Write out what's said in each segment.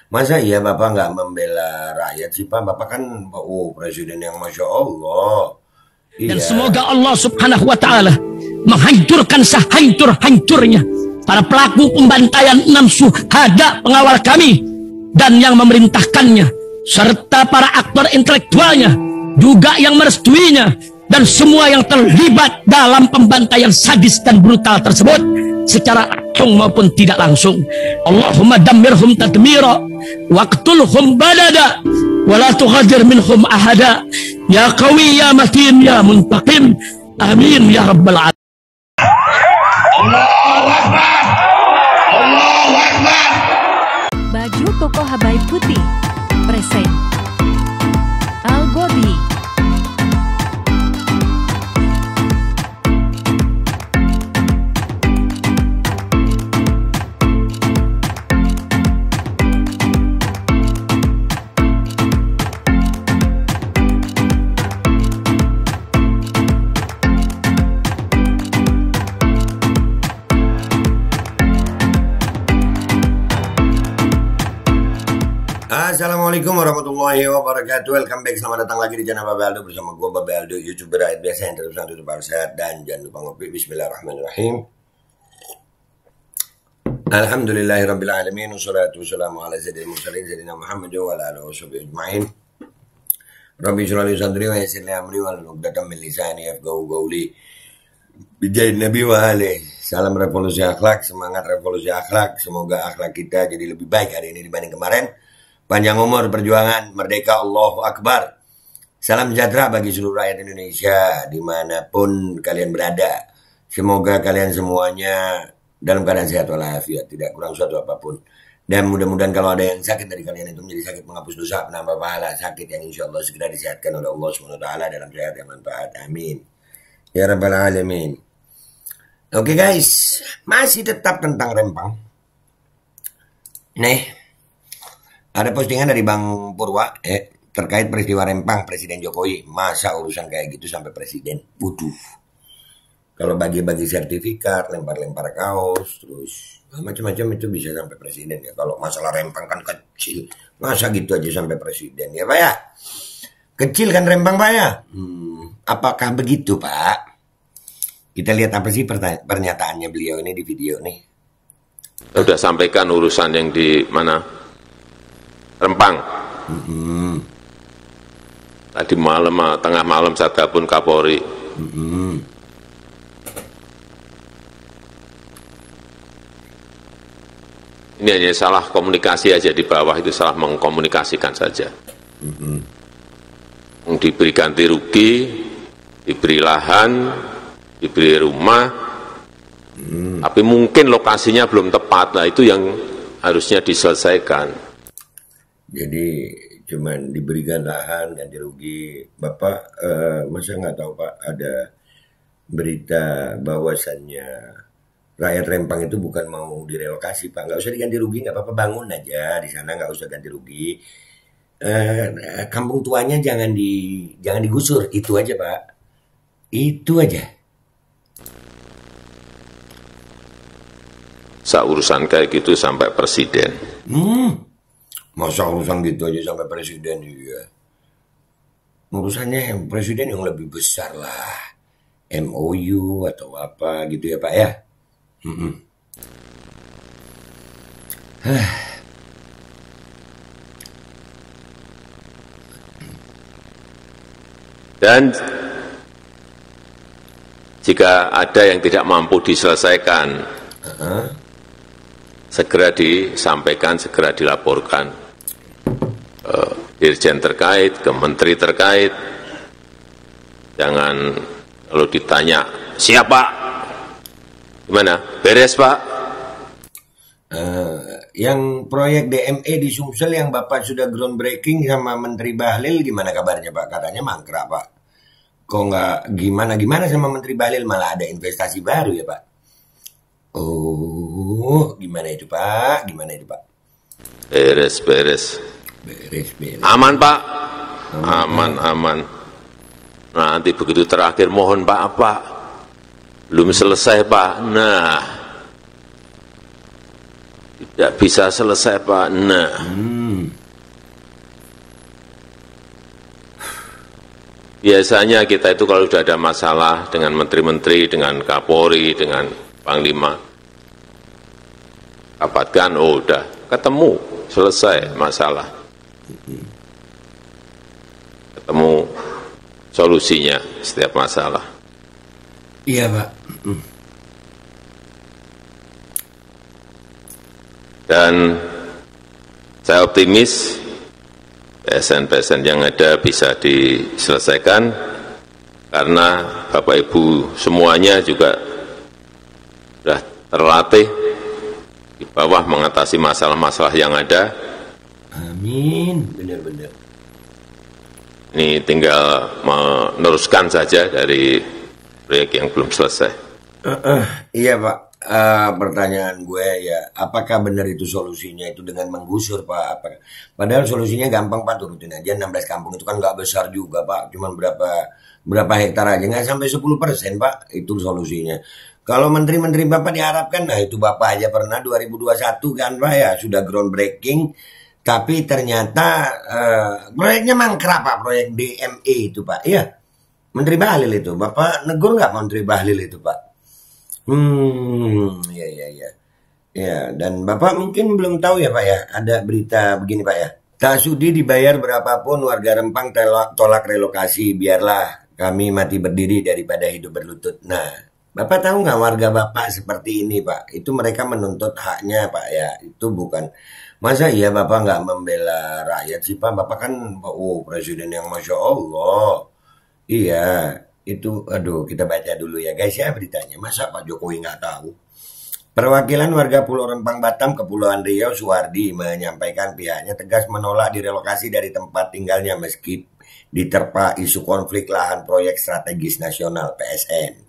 Masa iya Bapak nggak membela rakyat sih Pak? Bapak kan, oh presiden yang Masya Allah. Dan Iya. semoga Allah subhanahu wa ta'ala menghancurkan sehancur-hancurnya para pelaku pembantaian 6 syuhada pengawal kami dan yang memerintahkannya, serta para aktor intelektualnya juga yang merestuinya, dan semua yang terlibat dalam pembantaian sadis dan brutal tersebut secara langsung maupun tidak langsung. Allahumma dammirhum tadmira waqtulhum badada wala tughadir minhum ahada ya qawi ya matin ya muntaqim amin ya rabbal alamin. Allahu Akbar. Allahu Akbar. Baju koko Habaib putih present Al-Godi. Assalamualaikum warahmatullahi wabarakatuh. Welcome back, selamat datang lagi di channel Babe Aldo bersama gue Babe Aldo, YouTuber rakyat biasa yang terus tetap sehat dan jangan lupa ngopi. Bismillahirrahmanirrahim. Alhamdulillahirabbil alamin wassalatu wassalamu ala sayyidil mursalin sayyidina Muhammad wa ala alihi washabihi ajmain. Rabbi shrah li sadri wa yassir li amri wahlul 'uqdatam min lisani yafqahu qawli. Bijahin Nabi wa alihi. Salam revolusi akhlak, semangat revolusi akhlak. Semoga akhlak kita jadi lebih baik hari ini dibanding kemarin. Panjang umur, perjuangan, merdeka, Allahu Akbar. Salam sejahtera bagi seluruh rakyat Indonesia dimanapun kalian berada. Semoga kalian semuanya dalam keadaan sehat walafiat, tidak kurang suatu apapun. Dan mudah-mudahan kalau ada yang sakit dari kalian itu menjadi sakit menghapus dosa, penambah pahala, sakit yang insya Allah segera disehatkan oleh Allah SWT dalam sehat yang manfaat. Amin. Ya Rabbal Alamin. Oke guys, masih tetap tentang Rempang. Nih, ada postingan dari Bang Purwa terkait peristiwa Rempang Presiden Jokowi. Masa urusan kayak gitu sampai presiden? Waduh. Kalau bagi-bagi sertifikat, lempar-lempar kaos, terus macam-macam itu bisa sampai presiden ya. Kalau masalah Rempang kan kecil, masa gitu aja sampai presiden ya Pak ya? Kecil kan Rempang Pak ya? Apakah begitu Pak? Kita lihat apa sih pernyataannya beliau ini di video nih. Sudah sampaikan urusan yang di mana? Rempang. Tadi malam, tengah malam saya telepon Kapolri. Ini hanya salah komunikasi aja di bawah, itu salah mengkomunikasikan saja. Diberi ganti rugi, diberi lahan, diberi rumah, tapi mungkin lokasinya belum tepat. Nah itu yang harusnya diselesaikan. Jadi cuman diberikan lahan ganti rugi. Bapak masa nggak tahu Pak ada berita bahwasannya rakyat Rempang itu bukan mau direlokasi Pak. Nggak usah diganti rugi, nggak apa-apa, bangun aja di sana, nggak usah ganti rugi. Kampung tuanya jangan digusur, itu aja Pak. Itu aja. Urusan kayak gitu sampai presiden. Masa urusan gitu aja sampai presiden juga. Urusannya yang presiden yang lebih besar lah. MOU atau apa gitu ya Pak ya. Dan jika ada yang tidak mampu diselesaikan, segera disampaikan, segera dilaporkan ke dirjen terkait, ke menteri terkait. Jangan kalau ditanya, siapa? Gimana? Beres Pak? Yang proyek DME di Sumsel yang Bapak sudah groundbreaking sama Menteri Bahlil gimana kabarnya Pak? Katanya mangkrak Pak. Kok nggak gimana-gimana sama Menteri Bahlil, malah ada investasi baru ya Pak? Oh, gimana itu Pak? Gimana itu Pak? Beres. Aman Pak? Aman. Nanti begitu terakhir mohon Pak, belum selesai Pak. Nah, Tidak bisa selesai, Pak. Nah, biasanya kita itu kalau sudah ada masalah dengan menteri-menteri, dengan Kapolri, dengan Panglima, rapatkan, oh udah ketemu, selesai masalah. Ketemu solusinya setiap masalah. Iya, Pak. Dan saya optimis PSN-PSN yang ada bisa diselesaikan karena Bapak Ibu semuanya juga sudah terlatih di bawah mengatasi masalah-masalah yang ada. Amin, benar-benar. Ini tinggal meneruskan saja dari proyek yang belum selesai. Iya, Pak. Pertanyaan gue ya, apakah benar itu solusinya itu dengan menggusur, Pak? Padahal solusinya gampang, Pak, turutin aja 16 kampung itu kan nggak besar juga, Pak. Cuman berapa hektar aja, nggak sampai 10%, Pak. Itu solusinya. Kalau menteri-menteri Bapak diharapkan, nah itu Bapak aja pernah 2021 kan, Pak, ya sudah groundbreaking. Tapi ternyata proyeknya mangkrak, Pak, proyek DME itu, Pak. Iya, Menteri Bahlil itu. Bapak negur nggak Menteri Bahlil itu, Pak? Ya. Ya, dan Bapak mungkin belum tahu ya, Pak, ya. Ada berita begini, Pak, ya. Tak sudi dibayar berapapun warga Rempang tolak relokasi. Biarlah kami mati berdiri daripada hidup berlutut. Nah, Bapak tahu nggak warga Bapak seperti ini, Pak? Itu mereka menuntut haknya, Pak, ya. Itu bukan. Masa iya Bapak nggak membela rakyat sih, Pak? Bapak kan, presiden yang Masya Allah. Iya. Itu, aduh, kita baca dulu ya guys ya beritanya. Masa Pak Jokowi nggak tahu? Perwakilan warga Pulau Rempang Batam, Kepulauan Riau, Suwardi, menyampaikan pihaknya tegas menolak direlokasi dari tempat tinggalnya meski diterpa isu konflik lahan proyek strategis nasional PSN.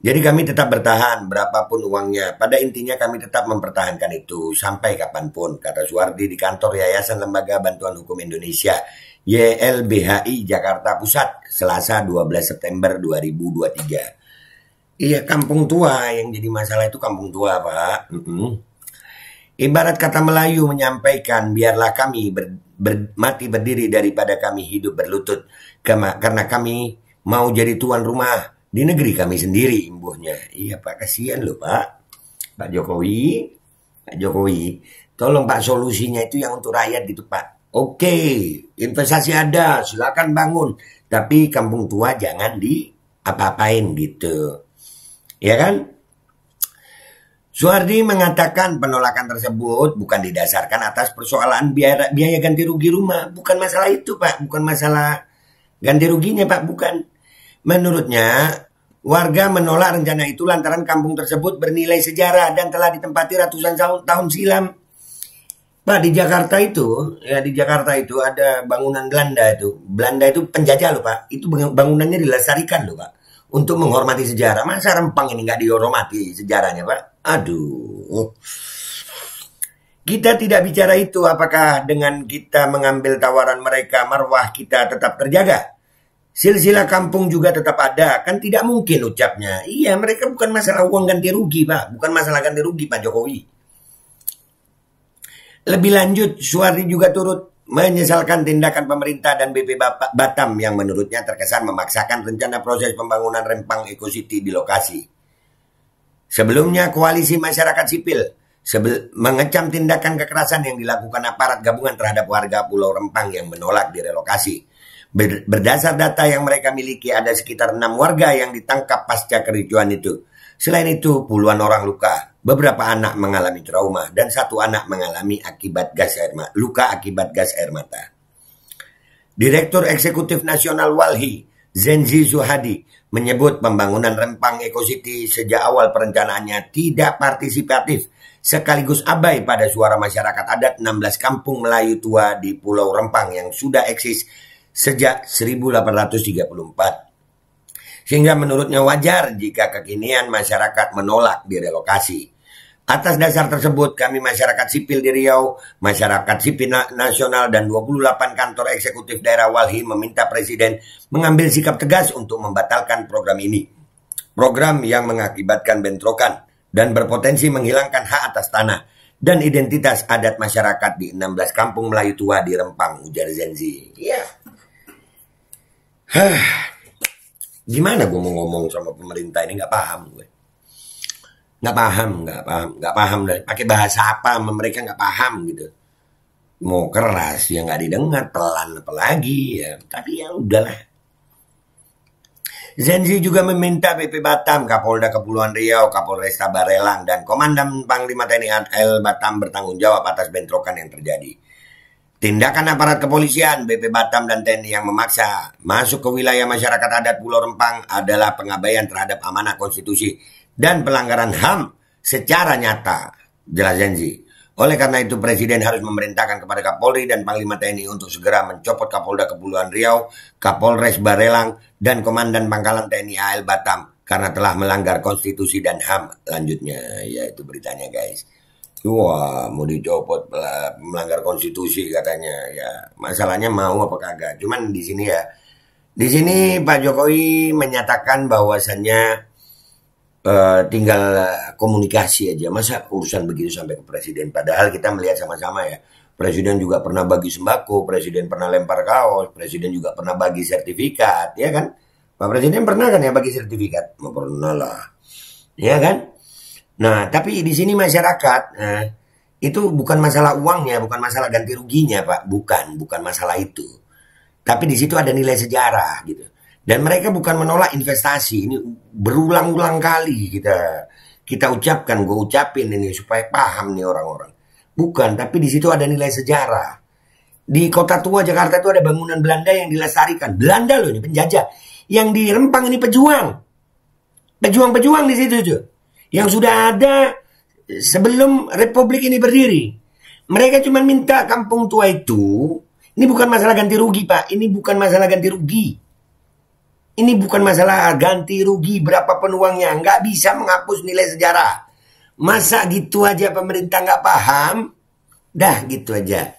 Jadi kami tetap bertahan berapapun uangnya. Pada intinya kami tetap mempertahankan itu sampai kapanpun, kata Suwardi di kantor Yayasan Lembaga Bantuan Hukum Indonesia YLBHI Jakarta Pusat Selasa 12 September 2023. Iya, kampung tua yang jadi masalah itu kampung tua, Pak. Ibarat kata Melayu menyampaikan, biarlah kami mati berdiri daripada kami hidup berlutut. Karena kami mau jadi tuan rumah di negeri kami sendiri, imbuhnya. Iya, Pak, kasihan loh, Pak. Pak Jokowi, tolong Pak solusinya itu yang untuk rakyat gitu, Pak. Oke, investasi ada, silakan bangun. Tapi kampung tua jangan apa-apain gitu. Ya kan? Suwardi mengatakan penolakan tersebut bukan didasarkan atas persoalan biaya ganti rugi rumah. Bukan masalah itu, Pak. Bukan masalah ganti ruginya, Pak. Bukan. Menurutnya, warga menolak rencana itu lantaran kampung tersebut bernilai sejarah dan telah ditempati ratusan tahun silam. Pak, di Jakarta itu ada bangunan Belanda itu. Belanda itu penjajah loh, Pak. Itu bangunannya dilestarikan loh, Pak. Untuk menghormati sejarah. Masa Rempang ini nggak dihormati sejarahnya, Pak? Aduh. Kita tidak bicara itu. Apakah dengan kita mengambil tawaran mereka, marwah kita tetap terjaga? Silsilah kampung juga tetap ada. Kan tidak mungkin ucapnya. Iya, mereka bukan masalah uang ganti rugi, Pak. Bukan masalah ganti rugi, Pak Jokowi. Lebih lanjut, Suwardi juga turut menyesalkan tindakan pemerintah dan BP Batam yang menurutnya terkesan memaksakan rencana proses pembangunan Rempang Eco City di lokasi. Sebelumnya, koalisi masyarakat sipil mengecam tindakan kekerasan yang dilakukan aparat gabungan terhadap warga Pulau Rempang yang menolak direlokasi. Berdasar data yang mereka miliki, ada sekitar 6 warga yang ditangkap pasca kericuan itu. Selain itu, puluhan orang luka, beberapa anak mengalami trauma, dan 1 anak mengalami luka akibat gas air mata. Direktur Eksekutif Nasional Walhi, Zenzi Zuhadi, menyebut pembangunan Rempang Eco City sejak awal perencanaannya tidak partisipatif, sekaligus abai pada suara masyarakat adat 16 kampung Melayu tua di Pulau Rempang yang sudah eksis sejak 1834. Sehingga menurutnya wajar jika kekinian masyarakat menolak direlokasi. Atas dasar tersebut, kami masyarakat sipil di Riau, masyarakat sipil nasional, dan 28 kantor eksekutif daerah Walhi meminta Presiden mengambil sikap tegas untuk membatalkan program ini. Program yang mengakibatkan bentrokan dan berpotensi menghilangkan hak atas tanah dan identitas adat masyarakat di 16 kampung Melayu tua di Rempang, ujar Zenzi. Ya. Gimana gue mau ngomong sama pemerintah ini, nggak paham gue. Nggak paham. Pakai bahasa apa sama mereka nggak paham gitu. Mau keras ya nggak didengar, pelan apalagi ya. Tapi ya udahlah. Zenzi juga meminta BP Batam, Kapolda Kepulauan Riau, Kapolresta Barelang, dan Komandan Panglima TNI AL Batam bertanggung jawab atas bentrokan yang terjadi. Tindakan aparat kepolisian, BP Batam dan TNI yang memaksa masuk ke wilayah masyarakat adat Pulau Rempang adalah pengabaian terhadap amanah konstitusi dan pelanggaran HAM secara nyata, jelas Zenzi. Oleh karena itu Presiden harus memerintahkan kepada Kapolri dan Panglima TNI untuk segera mencopot Kapolda Kepulauan Riau, Kapolres Barelang, dan Komandan Pangkalan TNI AL Batam karena telah melanggar konstitusi dan HAM. Lanjutnya, ya itu beritanya guys. Wah, mau dicopot melanggar konstitusi katanya. Ya, masalahnya mau apa kagak. Cuman di sini ya, di sini Pak Jokowi menyatakan bahwasannya tinggal komunikasi aja. Masa urusan begitu sampai ke presiden? Padahal kita melihat sama-sama ya. Presiden juga pernah bagi sembako, presiden pernah lempar kaos, presiden juga pernah bagi sertifikat, ya kan? Pak Presiden pernah kan ya bagi sertifikat? Nggak pernah lah, ya kan? Nah, tapi di sini masyarakat, itu bukan masalah uangnya, bukan masalah ganti ruginya, Pak. Bukan masalah itu. Tapi di situ ada nilai sejarah gitu. Dan mereka bukan menolak investasi. Ini berulang-ulang kali kita ucapkan, gue ucapin ini supaya paham nih orang-orang. Bukan, tapi di situ ada nilai sejarah. Di Kota Tua Jakarta itu ada bangunan Belanda yang dilestarikan. Belanda loh ini penjajah. Yang di Rempang ini pejuang. Pejuang-pejuang di situ tuh. Yang sudah ada sebelum Republik ini berdiri. Mereka cuma minta kampung tua itu. Ini bukan masalah ganti rugi, Pak. Ini bukan masalah ganti rugi. Ini bukan masalah ganti rugi berapa penuangnya. Nggak bisa menghapus nilai sejarah. Masa gitu aja pemerintah nggak paham? Dah gitu aja.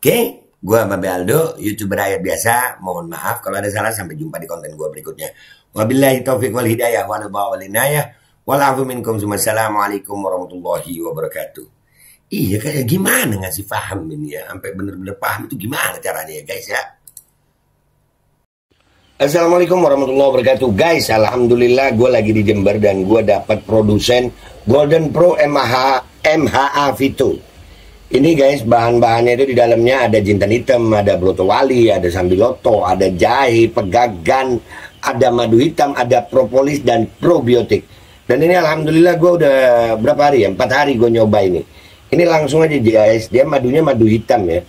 Oke? Gua Babe Aldo, YouTuber rakyat biasa. Mohon maaf kalau ada salah. Sampai jumpa di konten gua berikutnya. Wabillahi taufiq wal hidayah. Wal inayah. Walafu minkum. Assalamualaikum warahmatullahi wabarakatuh. Iya kayak gimana ngasih paham ini ya. Sampai bener-bener paham itu gimana caranya ya guys ya. Assalamualaikum warahmatullahi wabarakatuh. Guys, alhamdulillah gue lagi di Jember dan gue dapat produsen Golden Pro MHA Vito. Ini guys, bahan-bahannya itu di dalamnya ada jintan hitam, ada broto wali, ada sambiloto, ada jahe, pegagan, ada madu hitam, ada propolis dan probiotik. Dan ini alhamdulillah gue udah berapa hari ya? 4 hari gue nyoba ini. Ini langsung aja guys, dia madunya madu hitam ya.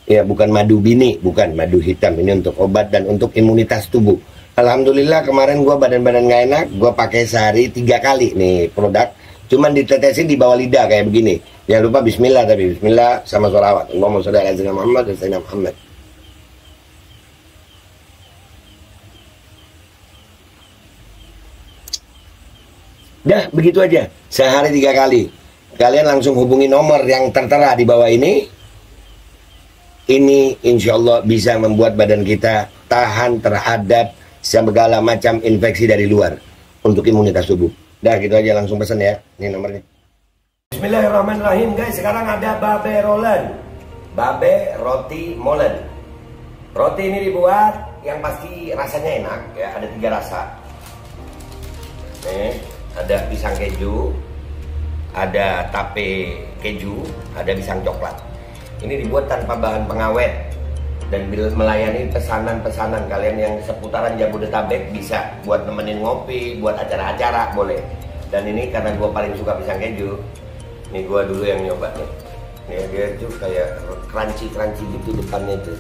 Ya bukan madu bini, bukan madu hitam. Ini untuk obat dan untuk imunitas tubuh. Alhamdulillah kemarin gue badan-badan gak enak, gue pakai sehari 3 kali nih produk. Cuman ditetesin di bawah lidah kayak begini. Jangan lupa bismillah tapi bismillah sama sholawat. Allahumma sholli ala sayyidina Muhammad dan sayyidina Muhammad. Dah begitu aja, sehari 3 kali. Kalian langsung hubungi nomor yang tertera di bawah ini. Ini insya Allah bisa membuat badan kita tahan terhadap segala macam infeksi dari luar untuk imunitas tubuh. Dah gitu aja langsung pesan ya. Ini nomornya. Bismillahirrahmanirrahim guys. Sekarang ada babe rolen, babe roti molen. Roti ini dibuat yang pasti rasanya enak ya. Ada 3 rasa. Nih ada pisang keju, ada tape keju, ada pisang coklat. Ini dibuat tanpa bahan pengawet dan melayani pesanan-pesanan kalian yang seputaran Jabodetabek bisa buat nemenin ngopi, buat acara-acara boleh. Dan ini karena gue paling suka pisang keju, ini gue dulu yang nyoba nih. Nih dia tuh kayak crunchy gitu depannya tuh.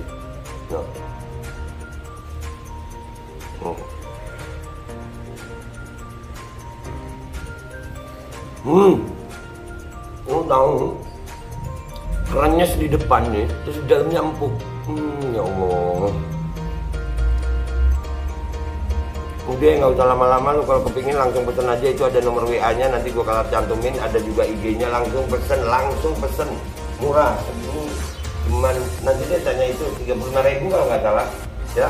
Tahu kerannya di depan nih, terus di dalamnya empuk. Ya Allah. Udah nggak usah lama-lama, lu kalau kepingin langsung pesen aja, itu ada nomor WA-nya, nanti gua kalau cantumin, ada juga IG-nya, langsung pesen, murah. Ini cuman nanti dia tanya itu 35.000 kalau nggak salah, ya.